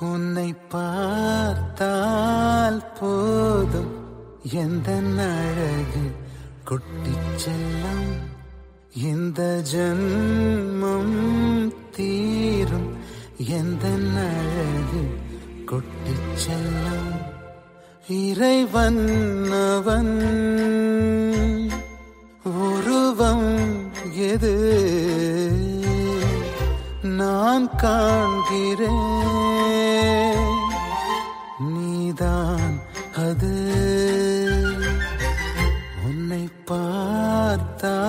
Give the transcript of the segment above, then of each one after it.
உன்னை பார்த்தால் போதும் எந்த அழகு குட்டிச் செல்லம் இந்த ஜன்மம் தீரும் எந்த அழகு குட்டிச் செல்லம் இறைவன் அவன் உருவம் எது நான் காண்கிறேன் நீதான் அது உன்னை பார்த்தால்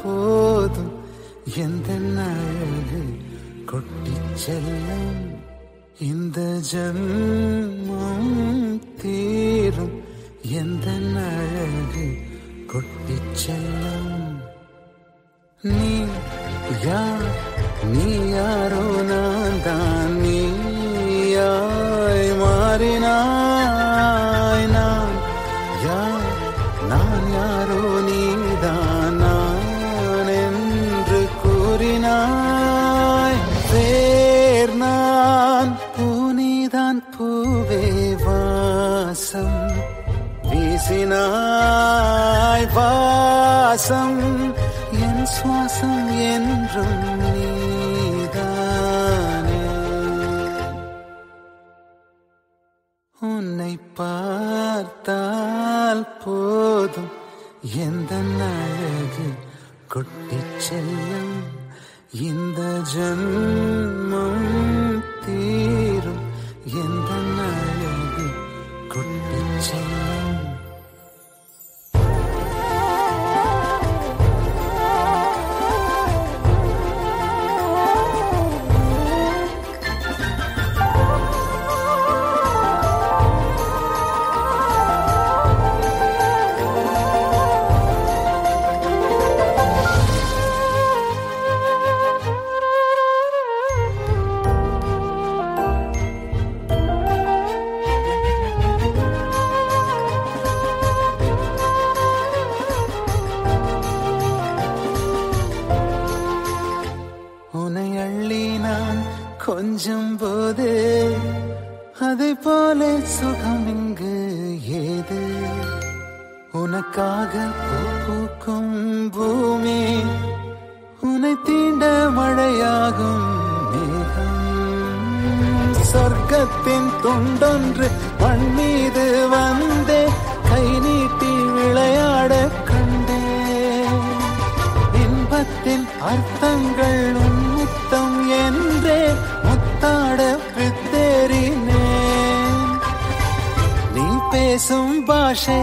போதும் எந்த அழகு கொட்டிச் செல்லும் இந்த ஜன்மம் தீரும் எந்த அழகு கொட்டிச் செல்லும் நீ யார் நீ யாரோ நான் தான் நீயாய் மாறினாய் நான் யார் நான் யாரோ நீதான் நான் என்று கூறினாய் வேர் நான் பூனிதான் பூவே வாசம் வீசினாய் வாசம் என் சுவாசம் என்றும் நீதானே உன்னை பார்த்தால் போதும் எந்த அழகு கொட்டிச் செல்லும் இந்த ஜன்மம் தீரும் எந்த அழகு கொட்டிச் செல்லும் கொஞ்சம் போது அதை போல சுகம் இங்கு ஏது உனக்காக பூக்கும் பூமி உன்னை தீண்ட மழையாகும் மேகம் சொர்க்கத்தின் துண்டொன்று மண் மீது வந்தே கை நீட்டி விளையாட கண்டே இன்பத்தின் அர்த்தங்கள் உன்முத்தம் என்றே முத்தாட வித்தேறினேன் நீ பேசும் பாஷை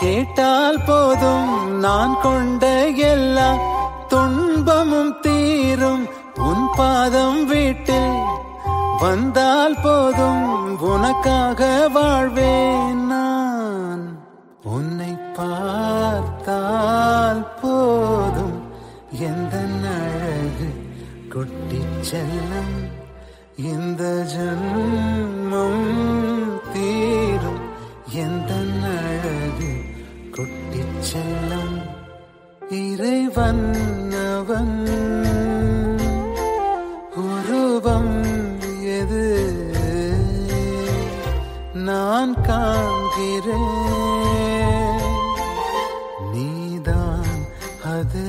கேட்டால் போதும் நான் கொண்ட எல்லா துன்பமும் தீரும் உன் பாதம் வீட்டில் வந்தால் போதும் உனக்காக வாழ்வேன் நான் உன்னை பார்த்தால் போதும் எந்த அழகு கொட்டிச் செல்லும் இந்த ஜன்மம் தீரும் எந்த அழகு கொட்டிச் செல்லும் இறைவன் அவன் உருவம் எது நான் காண்கிறேன் நீதான் அது